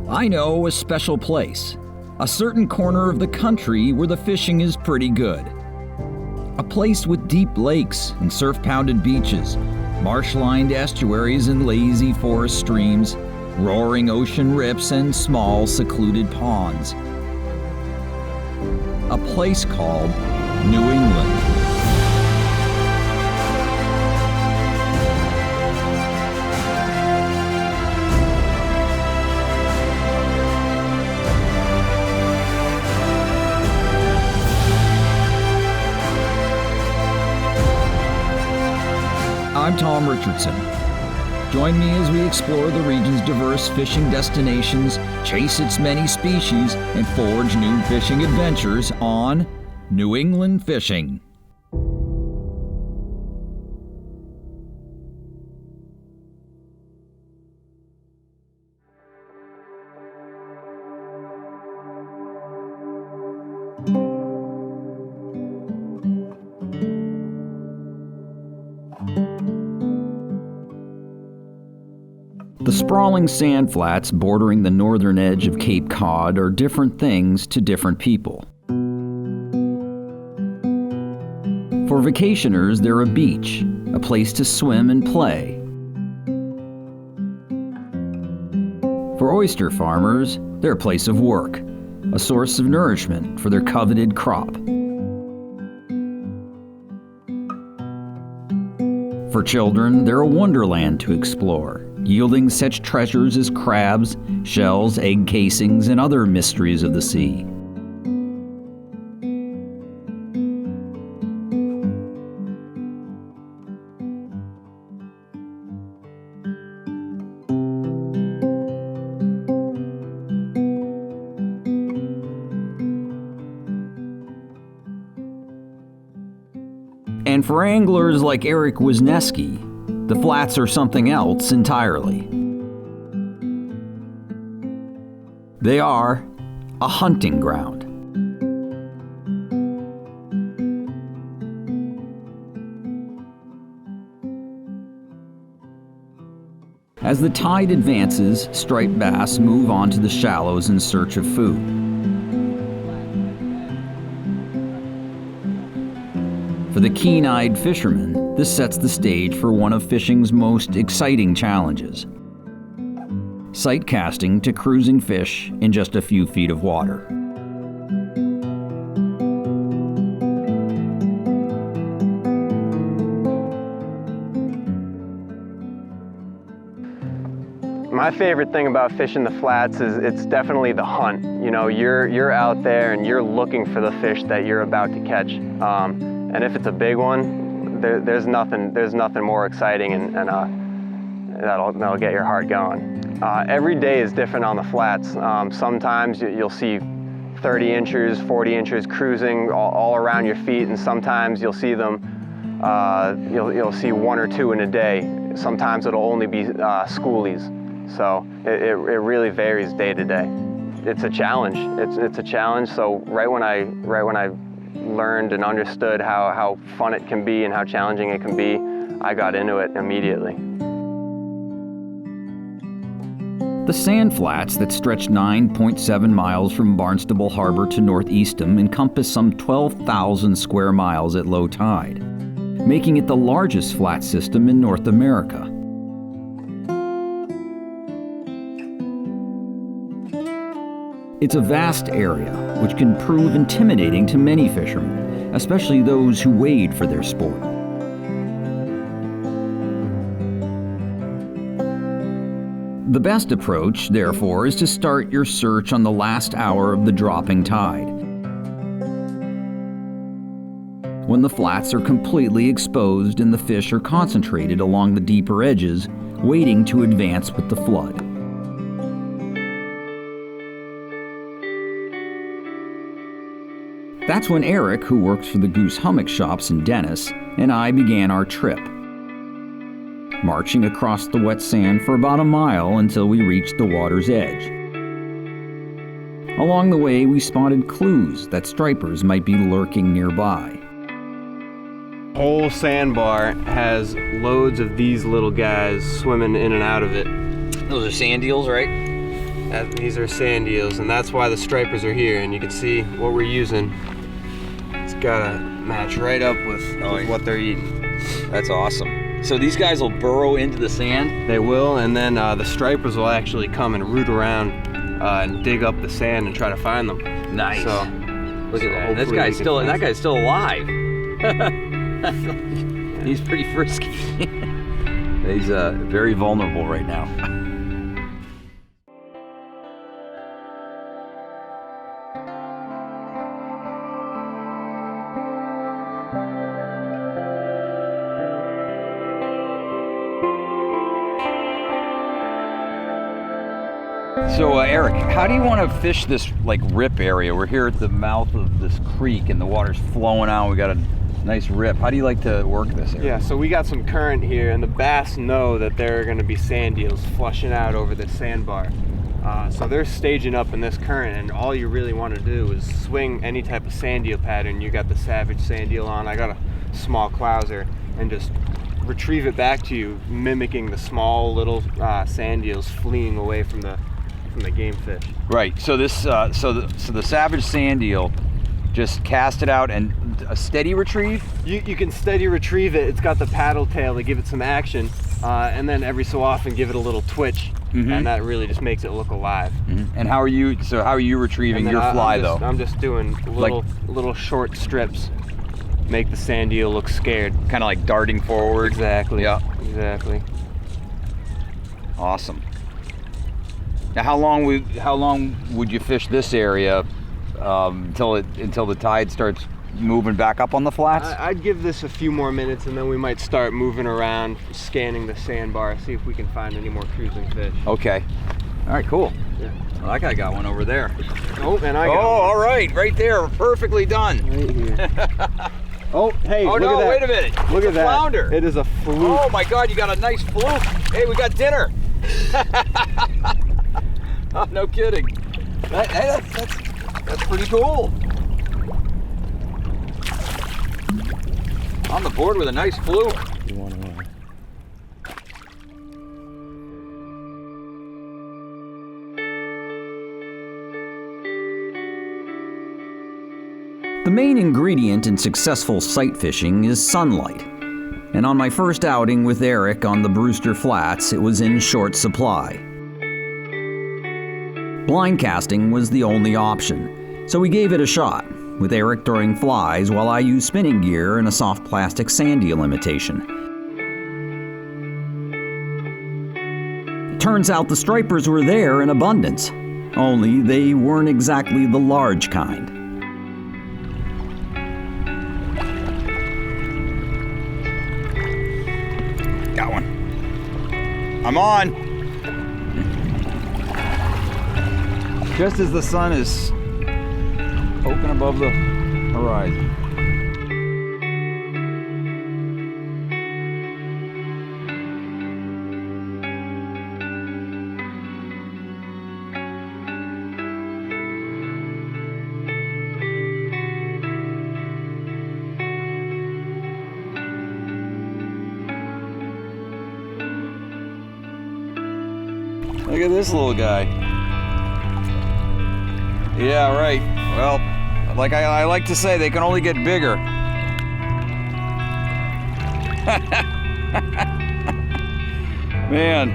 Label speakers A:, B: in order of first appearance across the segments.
A: I know a special place, a certain corner of the country where the fishing is pretty good. A place with deep lakes and surf-pounded beaches, marsh-lined estuaries and lazy forest streams, roaring ocean rips and small secluded ponds. A place called New England. I'm Tom Richardson. Join me as we explore the region's diverse fishing destinations, chase its many species, and forge new fishing adventures on New England Fishing. The sprawling sand flats bordering the northern edge of Cape Cod are different things to different people. For vacationers, they're a beach, a place to swim and play. For oyster farmers, they're a place of work, a source of nourishment for their coveted crop. For children, they're a wonderland to explore, yielding such treasures as crabs, shells, egg casings, and other mysteries of the sea. And for anglers like Eric Wisniewski, the flats are something else entirely. They are a hunting ground. As the tide advances, striped bass move onto the shallows in search of food. For the keen-eyed fishermen, this sets the stage for one of fishing's most exciting challenges: sight casting to cruising fish in just a few feet of water.
B: My favorite thing about fishing the flats is it's definitely the hunt. You know, you're out there and you're looking for the fish that you're about to catch. And if it's a big one, there's nothing more exciting and that'll get your heart going. Every day is different on the flats. Sometimes you'll see 30 inches, 40 inches cruising all around your feet, and sometimes you'll see them. You'll see one or two in a day. Sometimes it'll only be schoolies. So it really varies day to day. It's a challenge. It's a challenge. So right when I learned and understood how fun it can be and how challenging it can be, I got into it immediately.
A: The sand flats that stretch 9.7 miles from Barnstable Harbor to North Eastham encompass some 12,000 square miles at low tide, making it the largest flat system in North America. It's a vast area, which can prove intimidating to many fishermen, especially those who wade for their sport. The best approach, therefore, is to start your search on the last hour of the dropping tide, when the flats are completely exposed and the fish are concentrated along the deeper edges, waiting to advance with the flood. That's when Eric, who works for the Goose Hummock Shops in Dennis, and I began our trip, marching across the wet sand for about a mile until we reached the water's edge. Along the way, we spotted clues that stripers might be lurking nearby.
B: The whole sandbar has loads of these little guys swimming in and out of it.
C: Those are sand eels, right?
B: These are sand eels, and that's why the stripers are here. And you can see what we're using. It's gotta match right up with what they're eating.
A: That's awesome. So these guys will burrow into the sand?
B: They will, and then the stripers will actually come and root around and dig up the sand and try to find them.
A: Nice.
B: So,
A: look at that. That guy's still alive. He's pretty frisky. He's very vulnerable right now. So Eric, how do you want to fish this like rip area? We're here at the mouth of this creek and the water's flowing out. We got a nice rip. How do you like to work this area?
B: Yeah, so we got some current here, and the bass know that there are going to be sand eels flushing out over the sandbar. So they're staging up in this current, and all you really want to do is swing any type of sand eel pattern. You got the Savage sand eel on, I got a small clouser, and just retrieve it back to you, mimicking the small little sand eels fleeing away from the game fish.
A: Right. So this, so the Savage sand eel, just cast it out and a steady retrieve.
B: You can steady retrieve it. It's got the paddle tail to give it some action, and then every so often give it a little twitch, and that really just makes it look alive.
A: And how are you? So how are you retrieving your fly though?
B: I'm just doing little short strips. Make the sand eel look scared.
A: Kind of like darting forward.
B: Exactly.
A: Yeah.
B: Exactly.
A: Awesome. Now, how long would you fish this area until the tide starts moving back up on the flats?
B: I'd give this a few more minutes, and then we might start moving around, scanning the sandbar, see if we can find any more cruising fish.
A: Okay. All right. Cool.
B: Yeah.
A: Well, that guy got one over there.
B: Oh, and I got one.
A: All right, right there, perfectly done.
B: Right here. Oh, hey,
A: oh
B: look
A: no,
B: at that.
A: wait a minute.
B: Look at that.
A: Flounder.
B: It is a fluke.
A: Oh my God, you got a nice fluke. Hey, we got dinner. Oh, no kidding. That's pretty cool. On the board with a nice fluke.
B: You want to
A: The main ingredient in successful sight fishing is sunlight. And on my first outing with Eric on the Brewster Flats, it was in short supply. Blind casting was the only option, so we gave it a shot, with Eric throwing flies while I used spinning gear and a soft plastic sand eel imitation. It turns out the stripers were there in abundance, only they weren't exactly the large kind. Got one. I'm on! Just as the sun is poking above the horizon. Look at this little guy. Yeah, right. Well, like I like to say, they can only get bigger. Man,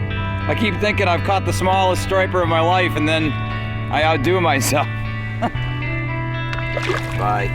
A: I keep thinking I've caught the smallest striper of my life, and then I outdo myself. Bye.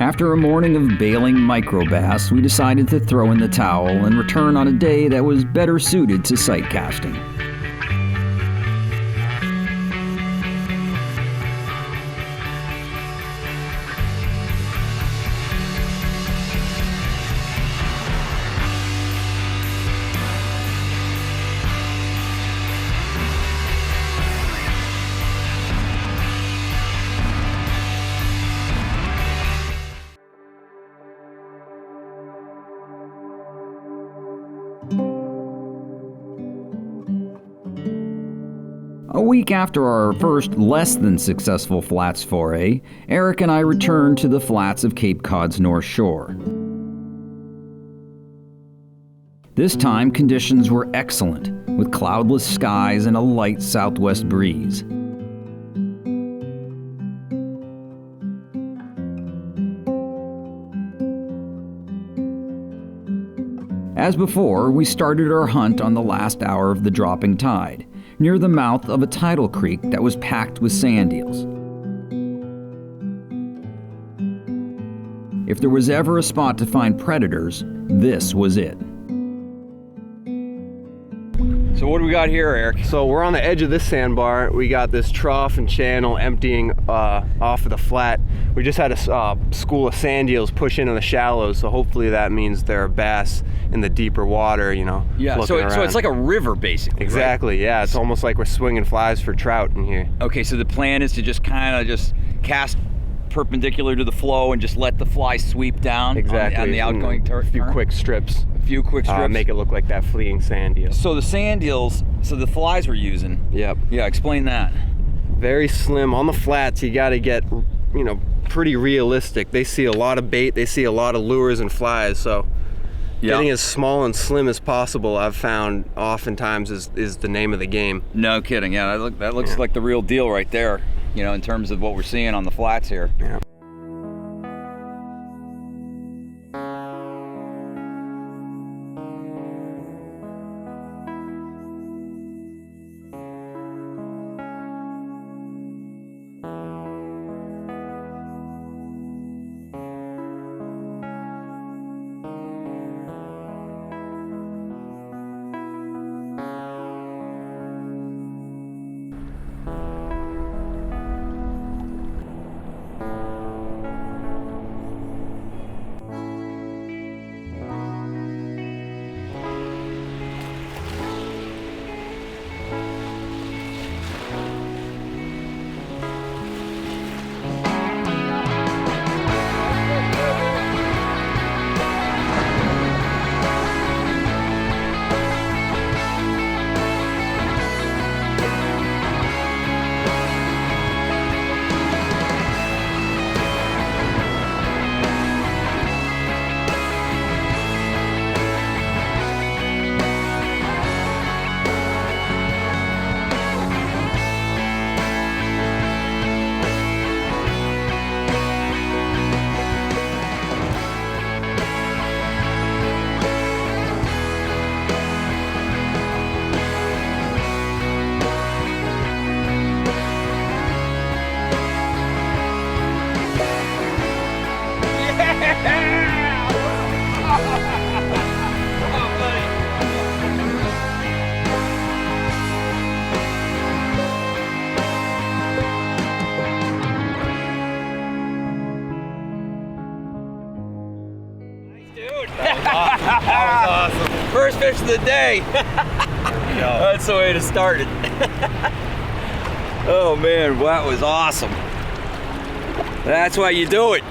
A: After a morning of bailing microbass, we decided to throw in the towel and return on a day that was better suited to sight casting. A week after our first less than successful flats foray, Eric and I returned to the flats of Cape Cod's North Shore. This time, conditions were excellent, with cloudless skies and a light southwest breeze. As before, we started our hunt on the last hour of the dropping tide, near the mouth of a tidal creek that was packed with sand eels. If there was ever a spot to find predators, this was it.
C: So what do we got here, Eric?
B: So we're on the edge of this sandbar. We got this trough and channel emptying off of the flat. We just had a school of sand eels push into the shallows, so hopefully that means there are bass in the deeper water, you know.
C: Yeah, so it's like a river, basically.
B: Exactly,
C: right?
B: Yeah. It's almost like we're swinging flies for trout in here.
C: Okay, so the plan is to just kind of just cast perpendicular to the flow and just let the fly sweep down on the outgoing turn.
B: A few quick strips. Make it look like that fleeing sand eel.
C: So the sand eels, so the flies we're using.
B: Yep.
C: Yeah, explain that.
B: Very slim. On the flats, you got to get, pretty realistic. They see a lot of bait, they see a lot of lures and flies, so getting as small and slim as possible, I've found oftentimes is the name of the game.
C: No kidding. Yeah, that looks like the real deal right there, in terms of what we're seeing on the flats here.
B: Yeah.
C: That was awesome. First fish of the day. That's the way to start it. Oh man, that was awesome. That's why you do it.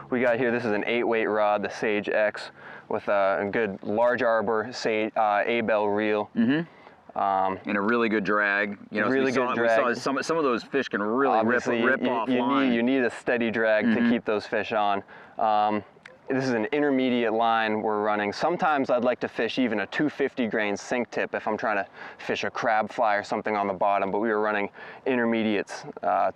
B: We got here, this is an 8-weight rod, the Sage X, with a good large arbor A-bell reel.
C: Mm-hmm. And a really good drag.
B: Really good drag.
C: We saw some of those fish can really rip off line.
B: You need a steady drag to keep those fish on. This is an intermediate line we're running. Sometimes I'd like to fish even a 250 grain sink tip if I'm trying to fish a crab fly or something on the bottom, but we were running intermediates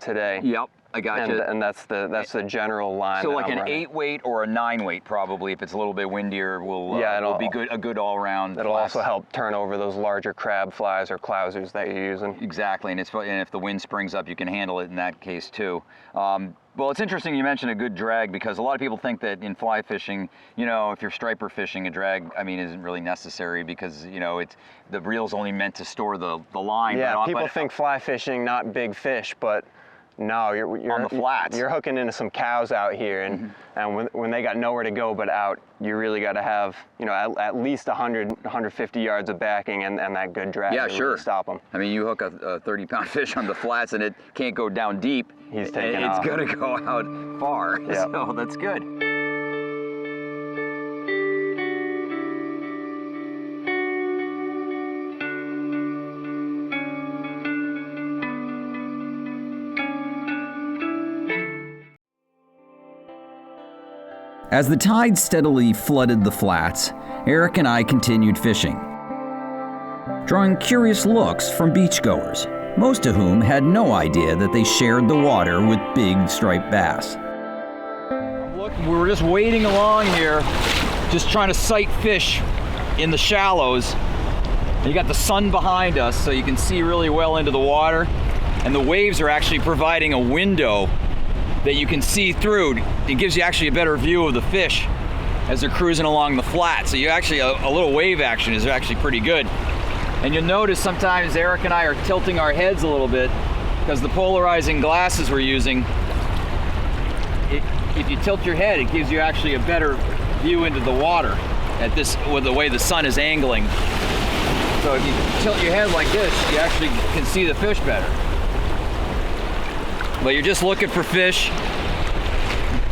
B: today.
C: Yep. I got you.
B: And that's the general line.
C: So
B: that
C: like
B: I'm
C: an
B: running.
C: 8-weight or a 9-weight probably, if it's a little bit windier, will be good. A good all-around.
B: That'll also help turn over those larger crab flies or clousers that you're using.
C: Exactly, and if the wind springs up, you can handle it in that case too. Well, it's interesting you mentioned a good drag, because a lot of people think that in fly fishing, you know, if you're striper fishing, a drag, I mean, isn't really necessary, because, you know, the reel's only meant to store the line.
B: Yeah, people think fly fishing, not big fish, but no, you're
C: on the flats.
B: You're hooking into some cows out here, and when they got nowhere to go but out, you really got to have, you know, at least 100, 150 yards of backing and that good drag to really stop them.
C: I mean, you hook a 30-pound fish on the flats and it can't go down deep.
B: He's taking off.
C: It's going to go out far,
B: Yep.
C: So that's good.
A: As the tide steadily flooded the flats, Eric and I continued fishing, drawing curious looks from beachgoers, most of whom had no idea that they shared the water with big striped bass.
C: Look, we were just wading along here, just trying to sight fish in the shallows. And you got the sun behind us, so you can see really well into the water, and the waves are actually providing a window that you can see through. It gives you actually a better view of the fish as they're cruising along the flat. So you actually, a little wave action is actually pretty good. And you'll notice sometimes Eric and I are tilting our heads a little bit because the polarizing glasses we're using, if you tilt your head, it gives you actually a better view into the water with the way the sun is angling. So if you tilt your head like this, you actually can see the fish better. But you're just looking for fish.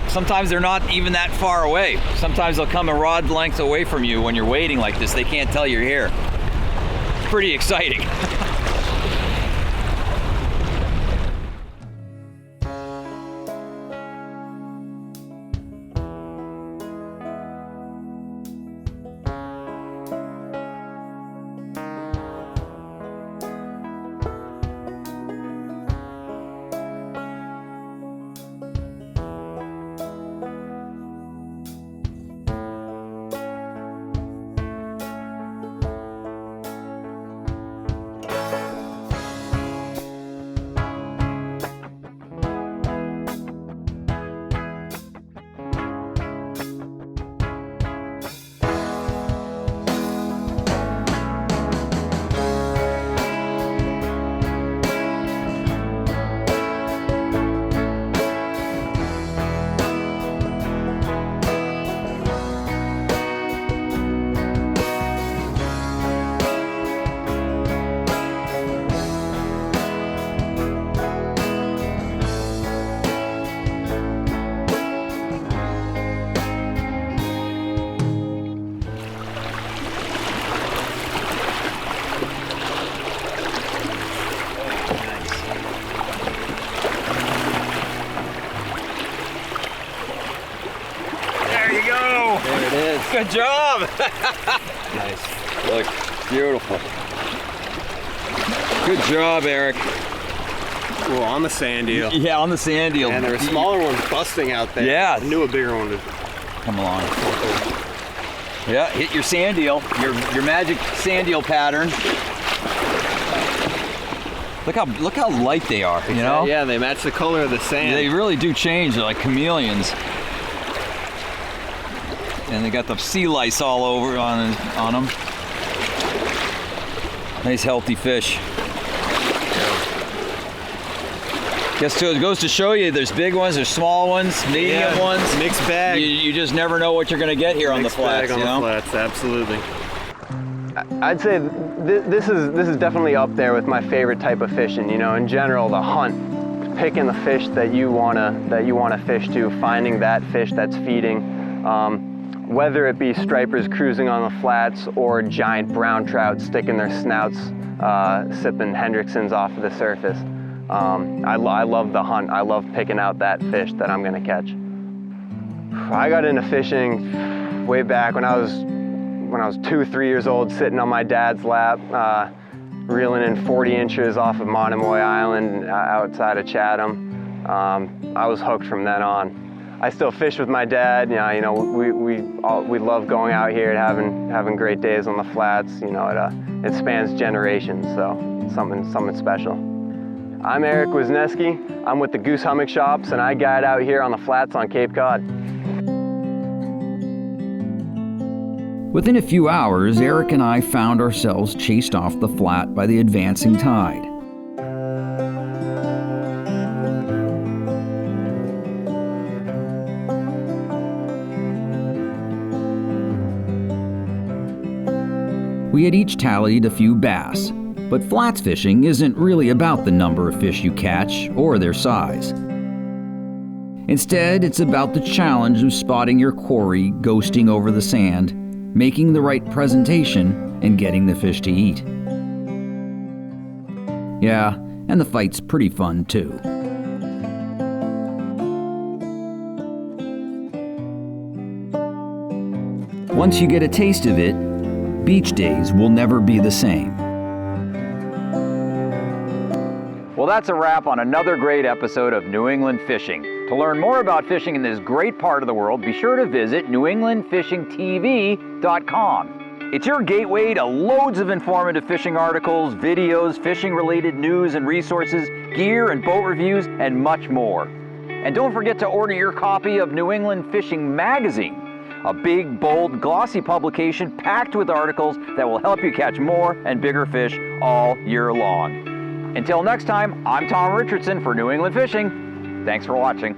C: Sometimes they're not even that far away. Sometimes they'll come a rod length away from you when you're waiting like this. They can't tell you're here. It's pretty exciting. Good job!
B: Nice.
C: Look, beautiful. Good job, Eric.
B: Well, on the sand eel.
C: Yeah, on the sand eel.
B: And there were smaller ones busting out there.
C: Yeah.
B: I knew a bigger one would
C: come along. Yeah, hit your sand eel, your magic sand eel pattern. Look how light they are, you know?
B: Yeah, they match the color of the sand.
C: They really do change. They're like chameleons. And they got the sea lice all over on them. Nice healthy fish. Guess it goes to show you there's big ones, there's small ones, medium ones.
B: Mixed bag.
C: You just never know what you're gonna get here on the flats.
B: Mixed bag on
C: the
B: flats, absolutely. I'd say this is definitely up there with my favorite type of fishing. You know, in general, the hunt, picking the fish that you wanna fish to, finding that fish that's feeding. Whether it be stripers cruising on the flats or giant brown trout sticking their snouts, sipping Hendricksons off of the surface. I love the hunt. I love picking out that fish that I'm gonna catch. I got into fishing way back when I was 2-3 years old, sitting on my dad's lap, reeling in 40 inches off of Monomoy Island outside of Chatham. I was hooked from then on. I still fish with my dad. You know, we love going out here and having great days on the flats. You know, it spans generations, so something special. I'm Eric Wisniewski. I'm with the Goose Hummock Shops, and I guide out here on the flats on Cape Cod.
A: Within a few hours, Eric and I found ourselves chased off the flat by the advancing tide. We had each tallied a few bass, but flats fishing isn't really about the number of fish you catch or their size. Instead, it's about the challenge of spotting your quarry ghosting over the sand, making the right presentation, and getting the fish to eat. Yeah, and the fight's pretty fun too. Once you get a taste of it, beach days will never be the same.
C: Well, that's a wrap on another great episode of New England Fishing. To learn more about fishing in this great part of the world, be sure to visit newenglandfishingtv.com. It's your gateway to loads of informative fishing articles, videos, fishing-related news and resources, gear and boat reviews, and much more. And don't forget to order your copy of New England Fishing Magazine, a big, bold, glossy publication packed with articles that will help you catch more and bigger fish all year long. Until next time, I'm Tom Richardson for New England Fishing. Thanks for watching.